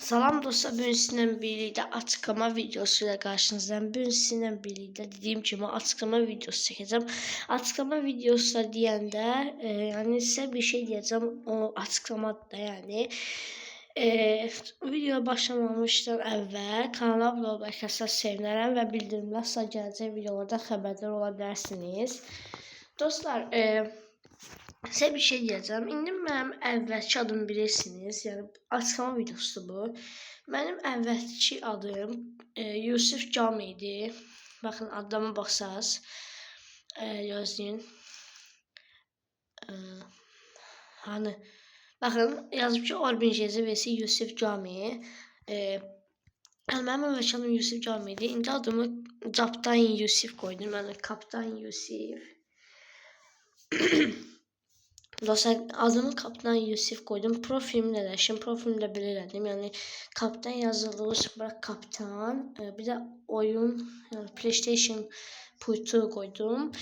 Salam dostlar, bugün sizinle birlikte açıklama videosuyla karşınızdayım. Bugün sizinle birlikte dediğim gibi açıklama videosu çekeceğim. Açıklama videosu deyəndə yani size bir şey diyeceğim o açıklamada yani. Video başlamamışdan əvvəl kanala abunə olmayı sevinərəm və bildirimlər sizə gələcək videolarda xəbərdar ola bilərsiniz. Dostlar, size bir şey diyeceğim. İndi mənim əvvəlki adımı bilirsiniz. Yəni açıqlama videosudur bu. Mənim əvvəlki adım Yusif Cami idi. Baxın adıma baxsaz. Gözləyin. Hani baxın yazıb ki Orbin Jezi vs Yusif Cami. Mənim əvvəlki adım Yusif Cami idi. İndi adımı Captan Yusif qoydum. Yəni Kaptan Yusif. Dostlar, adımı Kaptan Yusif koydum. Profilimi də dəyişdim. Profilimi də belə elədim. Yəni Kaptan yazılır, sonra Kaptan, bir də oyun, yəni PlayStation pultu koydum.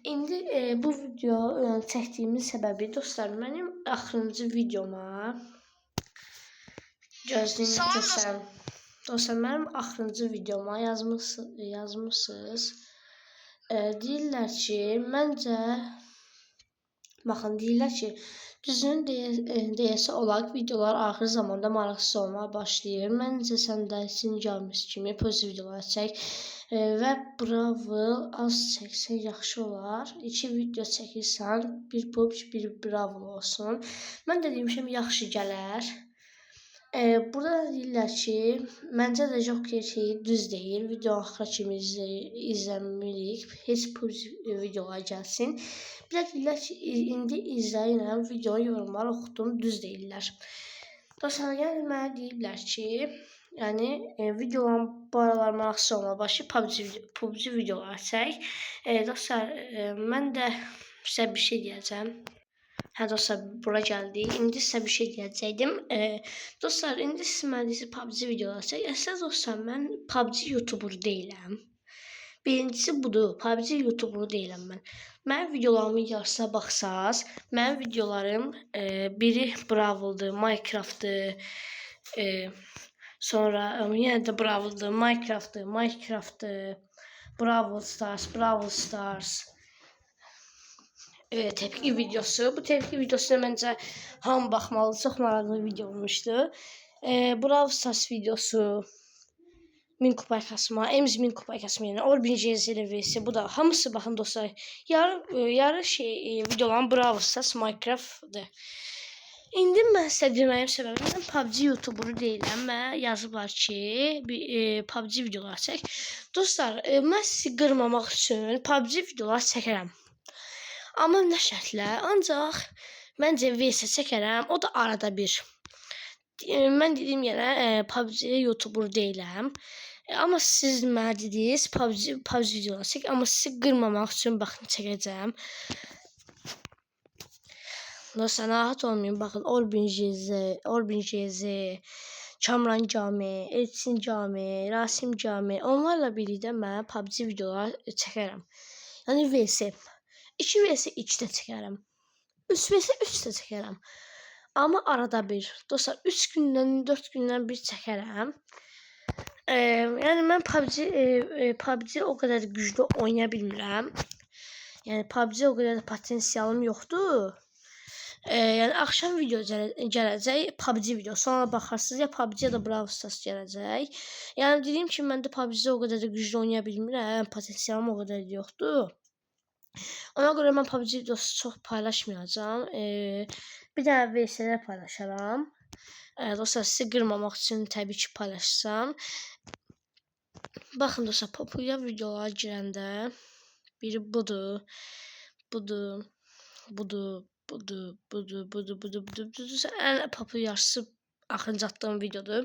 İndi bu video yəni çəkdiyimin səbəbi dostlar, mənim axırıncı videoma gözləyin göstərim. Dostlar, mənim axırıncı videoma yazmışsınız. Deyirlər ki, məncə baxın, deyirlər ki, düzünü deyəsə olaraq videolar axır zamanda maraqsız olmağa başlayır. Məncə sən də Sincamiz kimi pozitiv videolar çək və bravo az çəksən yaxşı olar. 2 video çəkirsən, bir PUBG, bir bravo olsun. Mən də demişəm yaxşı gələr. Burada da deyirlər ki, məncə də Joker şeyi düz deyil. Video axıra kimi izləmirik. Heç PUBG videolar gəlsin. Bir də deyirlər ki, indi izləyirəm, videonu yorumlar oxudum, düz deyirlər. Dostlar, yəni mənə deyirlər ki, yəni videoların bu aralar maraqsız olmağa başlayıb, PUBG videolar çək. Dostlar, mən də sizə bir şey deyəcəm. Hə dostlar, bura gəldik. İndi sizə bir şey deyəcəkdim. Dostlar, indi siz mənə deyirsiniz PUBG videolar çək. Əsas dostlar, mən PUBG YouTuber deyiləm. Birincisi budur, PUBG YouTuber deyiləm mən. Mənim videolarımın yarısına baxsaz, mənim videolarım biri Bravel'dır, Minecraft'dır, sonra yenə də Bravel'dır, Minecraft'dır, Brawl Stars. Tepki videosu. Bu tepki videosuna məncə hamı baxmalı. Çox maraqlı video olmuşdu. Brawl Stars videosu, 1000 kupaya kasma, Ems 1000 kupaya kasma, yəni Orbin Jezi vs. Bu da hamısı baxın dostlar. Yarı videoların Brawl Stars, Minecraft'dır. İndi mən sizə deməyim səbəbi mən PUBG YouTuberu deyiləm. Mənə yazıblar ki, PUBG videolar çək. Dostlar, mən sizi qırmamaq üçün PUBG videolar çəkərəm. Amma nə şərtlə? Ancaq məncə VS çəkərəm. O da arada bir. Mən dediyim yenə PUBG YouTuber deyiləm. Amma siz mənə dediniz PUBG videolar çək. Amma sizi qırmamaq üçün baxın çəkəcəm. Dostlar, narahat olmayın. Baxın Orbin Jezi, Kamran Cami, Elçin Cami, Rasim Cami. Onlarla birlikdə mən PUBG videolar çəkərəm. Yəni VS. 2 vs 2 də çəkərəm. 3 vs 3 də çəkərəm. Amma arada bir. Dostlar, 3 gündən, 4 gündən bir çəkərəm. Yəni mən PUBG o qədər güclü oynaya bilmirəm. Yəni PUBG o qədər potensialım yoxdur. Yəni axşam video gələcək, PUBG video. Sonra baxarsınız ya PUBG ya da Brawl Stars gələcək. Yəni dediyim ki, mən də PUBG o qədər də güclü oynaya bilmirəm. Potensialım o qədər yoxdur. Ona görə mən PUBG videosu çox paylaşmayacağım. Bir də VS-lər paylaşaram. Dostlar, sizi qırmamaq üçün təbii ki paylaşsam. Baxın dostlar, populyar videolara girəndə biri budur. Ən populyarsı axırıncı atdığım videodur.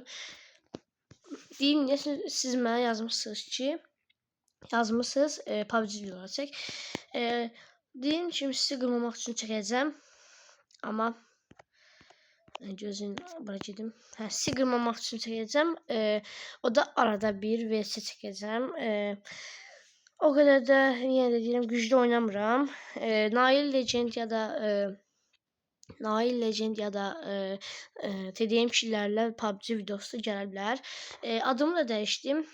Deyim, siz mənə yazmışsınız ki, PUBG videoları çək. Deyim ki, sizi qırmamaq üçün çəkəcəm. Amma gözün bura gedim. Sizi qırmamaq üçün çəkəcəm. O da arada bir VS çəkəcəm. O qədər də yenə də deyirəm güclü oynamıram. Nail Legend ya da Nail Legend ya da TDM kişilərlə PUBG videosu gələ bilər. Adımı da dəyişdim.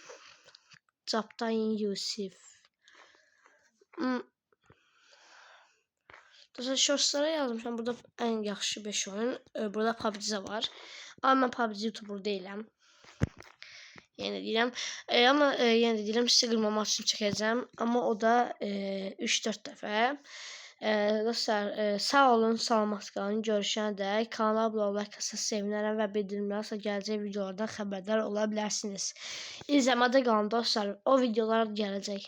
Captain Yusif. Dostlar shortslara yazmışam. Burada ən yaxşı 5 oyun. Burada PUBG var. Amma mən PUBG YouTuber deyiləm. Yenə deyirəm. Amma yenə də deyirəm, sizə qırmamaq üçün çəkəcəm. Amma o da 3-4 dəfə. Dostlar sağ olun, salamat qalın. Görüşənə dək kanala abunə olmaq sevinərəm və bildirimlərsə gələcək videolardan xəbərdar ola bilərsiniz. İzləmədə qalın dostlar. O videolar gələcək.